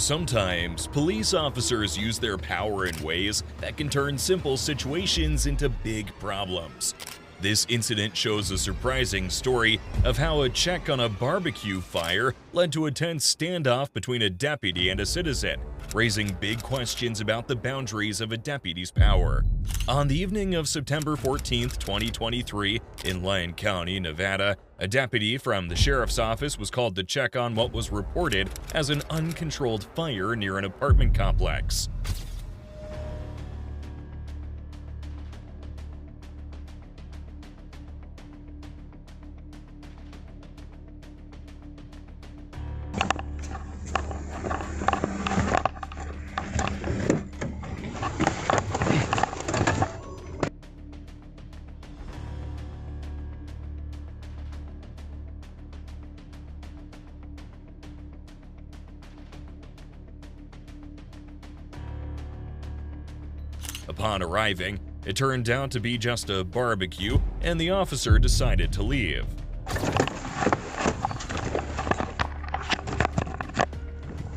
Sometimes, police officers use their power in ways that can turn simple situations into big problems. This incident shows a surprising story of how a check on a barbecue fire led to a tense standoff between a deputy and a citizen, raising big questions about the boundaries of a deputy's power. On the evening of September 14, 2023, in Lyon County, Nevada, a deputy from the sheriff's office was called to check on what was reported as an uncontrolled fire near an apartment complex. Upon arriving, it turned out to be just a barbecue, and the officer decided to leave.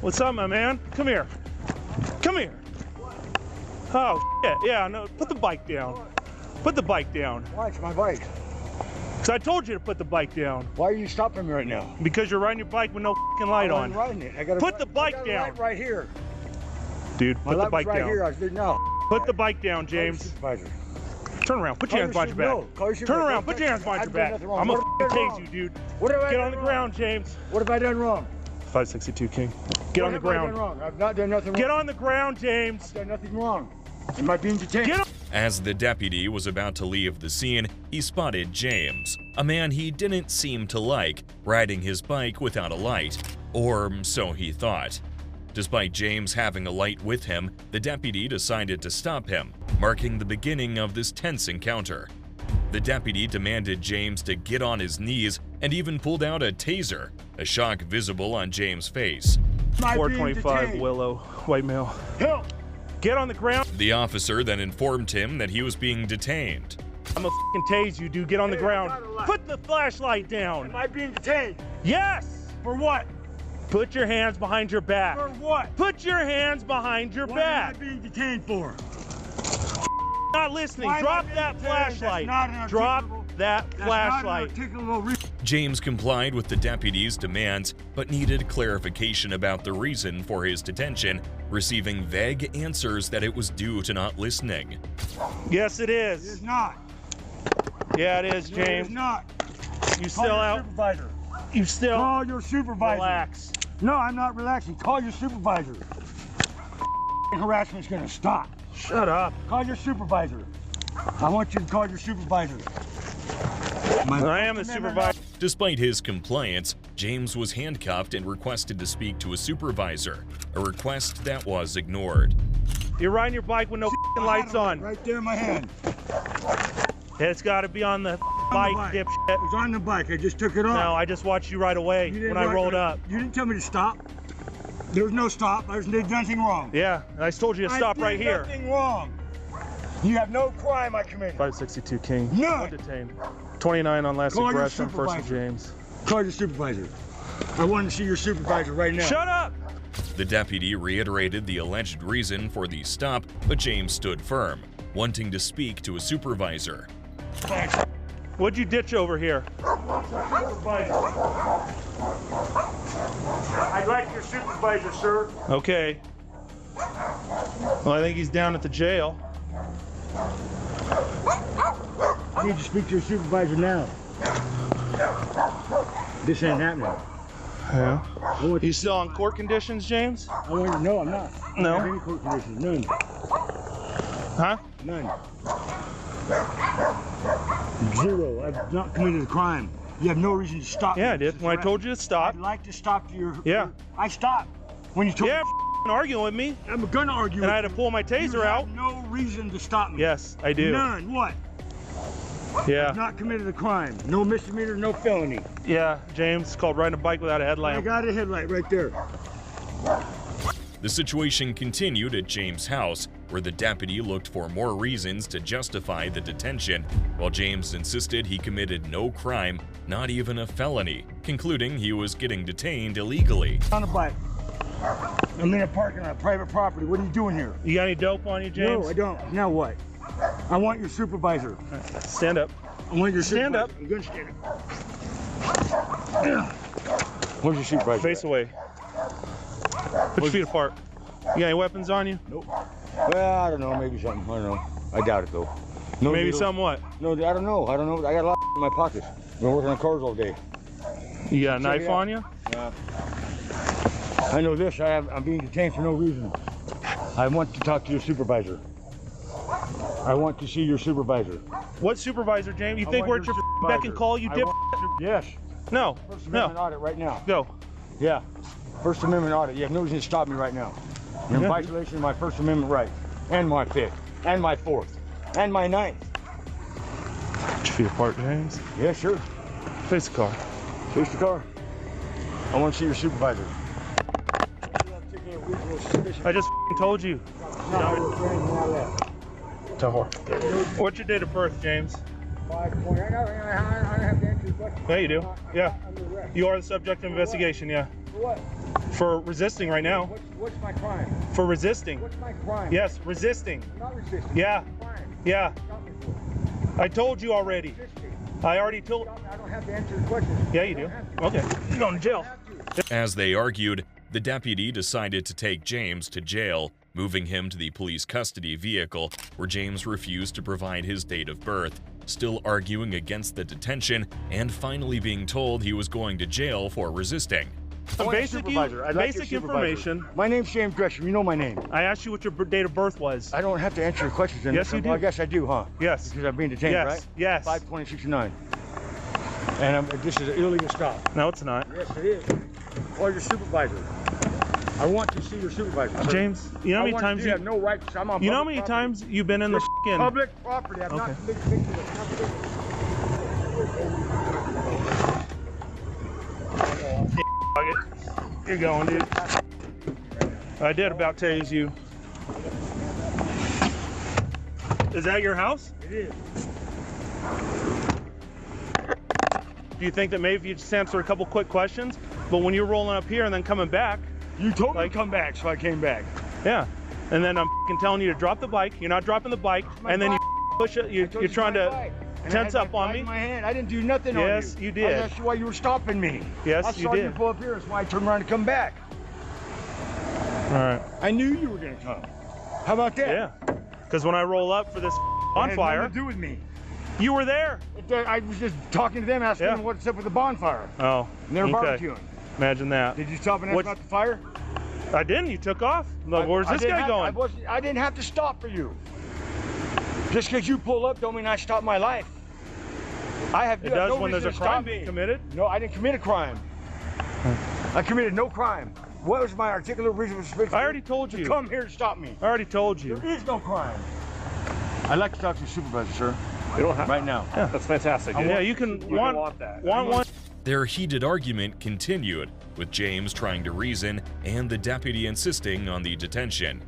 What's up, my man? Come here. Come here. Oh, shit. Yeah, no, put the bike down. Put the bike down. Why? It's my bike. Because I told you to put the bike down. Why are you stopping me right now? Because you're riding your bike with no f***ing light on. I'm riding it. I gotta put the bike I got down. A light right here. Dude, My put the light bike was right down. here. I said no. Put the bike down, James. Turn around. Put your hands behind your back. Turn around. Put your hands behind your back. I'm gonna tase you, dude. What have I Get done on the wrong? ground, James. What have I done wrong? 562 King. Get on the What have I ground. done wrong? I've not done nothing wrong. Get on the ground, James. I've done nothing wrong. Am I being detained? Get on. As the deputy was about to leave the scene, he spotted James, a man he didn't seem to like, riding his bike without a light, or so he thought. Despite James having a light with him, the deputy decided to stop him, marking the beginning of this tense encounter. The deputy demanded James to get on his knees and even pulled out a taser, a shock visible on James' face. 425 Willow, white male. Help! Get on the ground. The officer then informed him that he was being detained. I'm gonna f***ing tase you, dude. Get on the Hey, ground. I got a light. Put the flashlight down. Am I being detained? Yes. For what? Put your hands behind your back. For what? Put your hands behind your What back. am I being detained for? Not listening. Why am I Drop being that detained? flashlight. That's not an Drop articulable- that That's flashlight. not an articulable reason. James complied with the deputy's demands, but needed clarification about the reason for his detention, receiving vague answers that it was due to not listening. Yes, it It is. is not. Yeah, it is, No, it is James. not. You Call still your out. supervisor. You still Call your supervisor. relax. No, I'm not relaxing. Call your supervisor. Harassment's gonna stop. Shut up. Call your supervisor. I want you to call your supervisor. I am the supervisor. Despite his compliance, James was handcuffed and requested to speak to a supervisor, a request that was ignored. You're riding your bike with no f***ing lights on. Right there in my hand. It's got to be on the bike, dipshit. It was on the bike. I just took it off. No, I just watched you right away You didn't when I ride- rolled up. You didn't tell me to stop. There was no stop. I did nothing wrong. Yeah, and I told you to stop right here. Nothing wrong. You have no crime I committed. 562 King. None. Detained. 29 on last Call your aggression, first and supervisor. James. Call your supervisor. I want to see your supervisor right now. Shut up! The deputy reiterated the alleged reason for the stop, but James stood firm, wanting to speak to a supervisor. What'd you ditch over here? I'd like your supervisor, sir. Okay. Well, I think he's down at the jail. I need to speak to your supervisor now. This ain't happening. Yeah. I want You still on court conditions, James? no, I'm not. No? I don't have any court conditions. None. Huh? None. Zero. I've not committed a crime. You have no reason to stop me. Yeah, I did. When I told you to stop. I'd like to stop your... Yeah. I stopped. When you told Yeah, me... arguing with me, I'm gonna argue and I with had to pull my you. taser You out. have no reason to stop me. Yes, I do. None. What? Yeah. I've not committed a crime. No misdemeanor, no felony. Yeah, James. It's called riding a bike without a I headlamp. got a headlight right there. The situation continued at James' house, where the deputy looked for more reasons to justify the detention, while James insisted he committed no crime, not even a felony, concluding he was getting detained illegally. On the bike. I'm in a parking lot, private property. What are you doing here? You got any dope on you, James? No, I don't. Now what? I want your supervisor. Stand up. I want your Stand supervisor. up. I'm gonna stand up. Where's your supervisor? Face away. Put your feet apart. You got any weapons on you? Nope. Well, I don't know. Maybe something. I don't know. I doubt it though. No, Maybe needle. something what? No, I don't know. I don't know. I got a lot in my pockets. Been working on cars all day. You got a Check knife it out. on you? I know this. I'm being detained for no reason. I want to talk to your supervisor. I want to see your supervisor. What supervisor, James? You I think want we're at your your beck and call, you I dip? want your- Yes. No. First No. Amendment audit right now. Go. Yeah. First Amendment audit. You have no reason to stop me right now. You're in Yeah. violation of my First Amendment right. And my Fifth. And my Fourth. And my Ninth. Put your feet apart, James. Yeah, sure. Face the car. Face the car. I want to see your supervisor. I just told you. Tell her. What's your date of birth, James? 5 I don't have to answer your question. Yeah, you do. Yeah. Under arrest. You are the subject of investigation, yeah. For what? For resisting right now. What's my crime? For resisting. What's my crime? Yes, resisting. I'm not resisting. Yeah. What's my crime? Yeah. Stop me for. I told you already. Resisting. I already told. Stop me. I don't have to answer your questions. Yeah, you do. Okay. You're going to jail. As they argued, the deputy decided to take James to jail, moving him to the police custody vehicle, where James refused to provide his date of birth, still arguing against the detention and finally being told he was going to jail for resisting. Some basic information. My name's James Gresham. You know my name. I asked you what your date of birth was. I don't have to answer your questions. Then. Yes, you do. Well, I guess I do, huh? Yes. Because I'm being detained, Yes. right? Yes. 5/20/69. And this is an illegal stop. No, it's not. Yes, it is. Or your supervisor. I want to see your supervisor. Sir. James, you know how many times you have no right to. I'm on. You know how public many property. times you've been in the f***ing Public property. I'm not Okay. convicted You're going, dude. I did about tase you. Is that your house? It is. Do you think that maybe if you just answer a couple quick questions, but when you're rolling up here and then coming back, You told me Like- to come back, so I came back. yeah, and then I'm f***ing telling you to drop the bike, you're not dropping the bike, my and then you bike. push it, I you're told you trying my to bike. And tense I had up my on bike me. in my hand. I didn't do nothing on you. Yes, you did. I asked you why you were stopping me. Yes, I you saw you did. pull up here. That's why I turned around to come back. All right. I knew you were gonna come. How about that? Yeah, because when I roll up for this It had bonfire, nothing to do with me. you were there. I was just talking to them, asking Yeah. them what's up with the bonfire. Oh, And they were okay. barbecuing. Imagine that. Did you stop and ask What's- about the fire? I didn't. You took off. Look, where's I this didn't guy have- going? I didn't have to stop for you. Just because you pull up don't mean I stop my life. I have It you have does no when there's a reason to stop crime me. being committed. No, I didn't commit a crime. I committed no crime. What was my articulate reason for suspicion? I already told to you. come here to stop me. I already told you. There is no crime. I'd like to talk to your supervisor, sir. You don't have Right now. That's fantastic. Yeah, you can You want, want that. one. Their heated argument continued, with James trying to reason and the deputy insisting on the detention.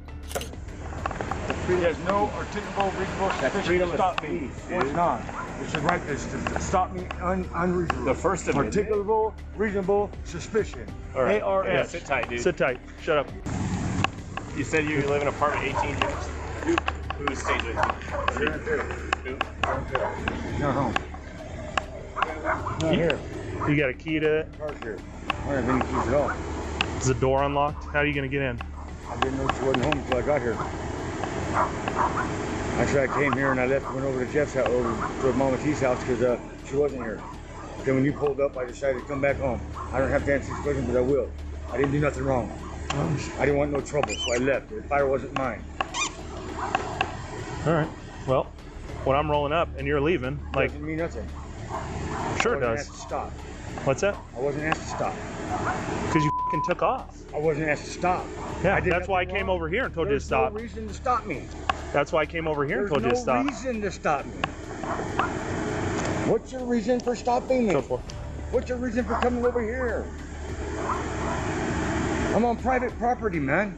He has no articulable reasonable suspicion to stop me. It's not. It's the right to stop me unreasonable. The First Amendment. Articulable, reasonable suspicion. All right. ARS. Yeah, sit tight, dude. Sit tight. Shut up. You said you live in apartment 18, James. Who stays with you? Who? Not home. Not here. You got a key to it. Car's here. I don't have any keys at all. Is the door unlocked? How are you gonna get in? I didn't know she wasn't home until I got here. Actually, I came here and I went over to Jeff's house, over to Mama T's house, because she wasn't here. Then when you pulled up, I decided to come back home. I don't have to answer these questions, but I will. I didn't do nothing wrong. I didn't want no trouble, so I left. The fire wasn't mine. All right. Well, when I'm rolling up and you're leaving, like, Doesn't mean nothing. sure I it wasn't does. asked to stop. What's that? I wasn't asked to stop. Because you f***ing took off. I wasn't asked to stop. Yeah, I did that's why I nothing came wrong. over here and told you to There's stop. no reason to stop me. That's why I came over here and There's told you to no stop. reason to stop me. What's your reason for stopping me? Go for it. What's your reason for coming over here? I'm on private property, man.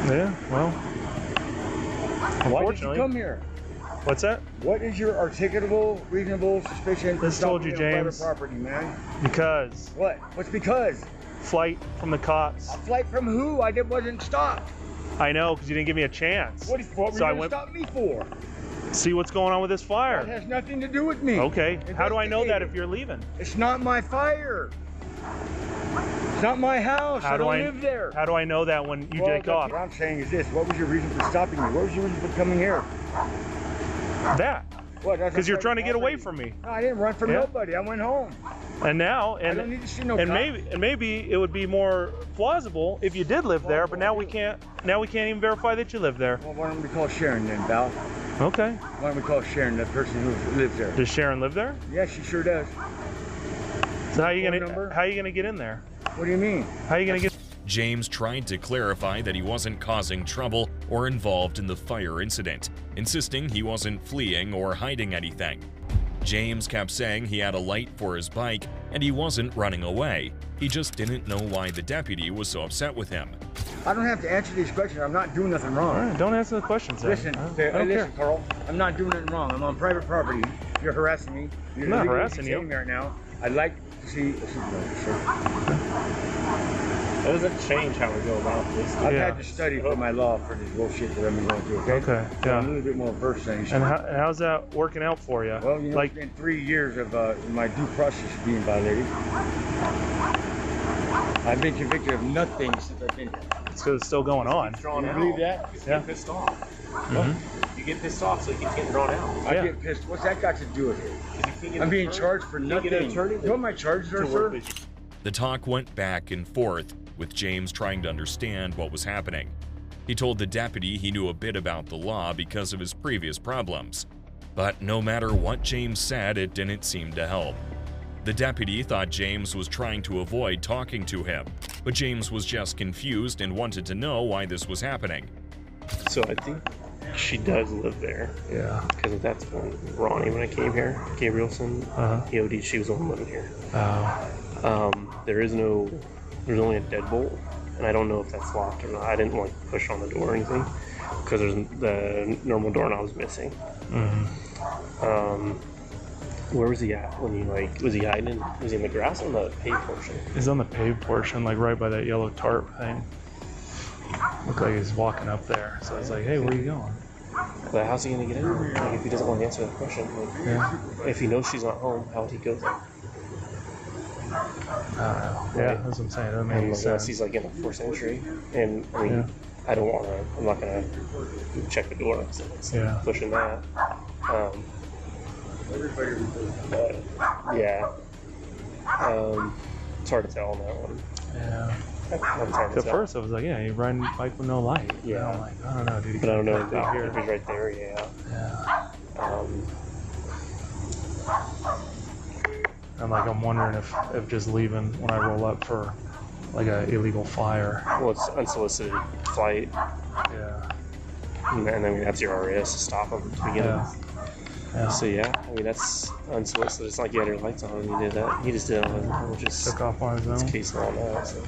Yeah, well, Why did you unfortunately. come here? What's that? What is your articulable, reasonable suspicion for Just told stopping you, me on James. private property, man? Because What? What's because? flight from the cops. A flight from who? Wasn't stopped. I know, because you didn't give me a chance. What were So I you going went- to stop me for? See what's going on with this That fire. has nothing to do with me. Okay, how do I know that Investigate if you're leaving? it. It's not my fire. It's not my house. I don't live there. How do I know that when you take off? What I'm saying is this. What was your reason for stopping me? What was your reason for coming here? That. What? Because you're trying to get away from me. No, I didn't run from Yeah. nobody. I went home. And now, I don't need to see no and cop. maybe it would be more plausible if you did live there, but now we can't even verify that you live there. Well, why don't we call Sharon then, Val? Okay. Why don't we call Sharon, the person who lives there? Does Sharon live there? Yeah, she sure does. So how are you Phone number? gonna get in there? What do you mean? How are you gonna get? James tried to clarify that he wasn't causing trouble or involved in the fire incident, insisting he wasn't fleeing or hiding anything. James kept saying he had a light for his bike and he wasn't running away. He just didn't know why the deputy was so upset with him. I don't have to answer these questions. I'm not doing nothing All wrong. right, don't answer the questions. Then. Listen, I don't listen, care. Carl. I'm not doing nothing wrong. I'm on private property. You're harassing me. You're I'm not illegally harassing you. detaining me right now. I'd like to see a supervisor, sir. That doesn't change how we go about this. I've Yeah. had to study for my law for this bullshit that I've been going through, okay? Okay, So I'm a yeah. little bit more versed than you should. And how's that working out for you? Well, you know, like, it's been 3 years of my due process being violated. I've been convicted of nothing since I've been here. it's 'cause it's still going on. Drawn You out. believe that? You Yeah. get pissed off. Mhm. You get pissed off so you can't get drawn out. I Yeah. get pissed. What's that got to do with it? You can't get I'm an being attorney. charged for You can't nothing. get an attorney You know what my charges are, to sir? work with you. The talk went back and forth, with James trying to understand what was happening. He told the deputy he knew a bit about the law because of his previous problems. But no matter what James said, it didn't seem to help. The deputy thought James was trying to avoid talking to him, but James was just confused and wanted to know why this was happening. So I think she does live there Yeah. because that's when Ronnie, when I came here, Gabrielson, he OD'd. She was the one living here. There's only a deadbolt, and I don't know if that's locked or not. I didn't like push on the door or anything because there's the normal doorknob was missing. Where was he at when was he hiding? Was he in the grass or the paved portion? He's on the paved portion, like right by that yellow tarp thing. Looked like he's walking up there. So I was like, hey, where are you going? But how's he gonna get in there? Like, if he doesn't want to answer the question, like, Yeah. if he knows she's not home, how would he go there? I don't know. Yeah, that's what I'm saying. That doesn't make any Unless sense. he's like in a forced entry, and I mean, Yeah. I'm not gonna check the door, so it's Yeah. pushing that. But yeah, it's hard to tell on that one. Yeah. That's hard to At tell. first, I was like, yeah, you're riding a bike with no light. Yeah. And I'm like, I don't know, dude. But I don't know if if here. he's right there. Yeah. Yeah. Um, I'm wondering if just leaving when I roll up for like a illegal fire. well, it's unsolicited flight, Yeah. and I mean that's your RAS to stop him to begin Yeah. with. Yeah. So yeah, I mean that's unsolicited. It's not like you had your lights on and you did that. He just did it on his own, which is Took off on his it's own. case law now. So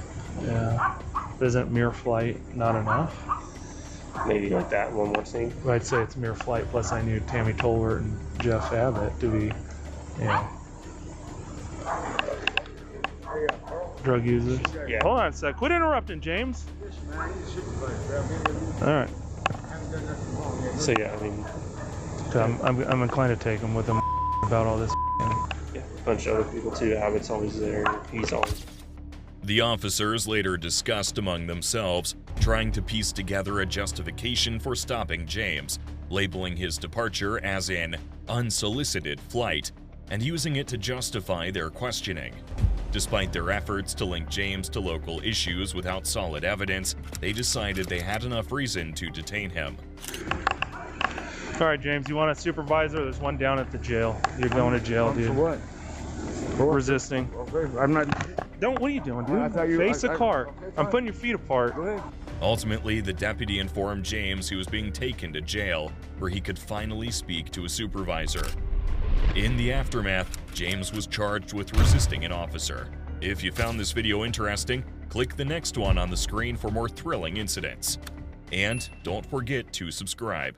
Yeah. Isn't mere flight not enough? maybe like that one more thing. I'd say it's mere flight. Plus, I knew Tammy Tolbert and Jeff Abbott to be, drug users. Yeah. Hold on a sec. Quit interrupting, James. All right. So yeah, I mean, I'm inclined to take him with him about all this. yeah, a bunch of other people too. Abbott's always there. He's always. The officers later discussed among themselves, trying to piece together a justification for stopping James, labeling his departure as an unsolicited flight, and using it to justify their questioning. Despite their efforts to link James to local issues without solid evidence, they decided they had enough reason to detain him. All right, James, you want a supervisor? There's one down at the jail. You're going to jail, For dude. what? Resisting. Okay, I'm not. Don't. What are you doing, dude? I thought you- Face the car. okay, I'm fine. putting your feet apart. Go ahead. Ultimately, the deputy informed James he was being taken to jail, where he could finally speak to a supervisor. In the aftermath, James was charged with resisting an officer. If you found this video interesting, click the next one on the screen for more thrilling incidents. And don't forget to subscribe.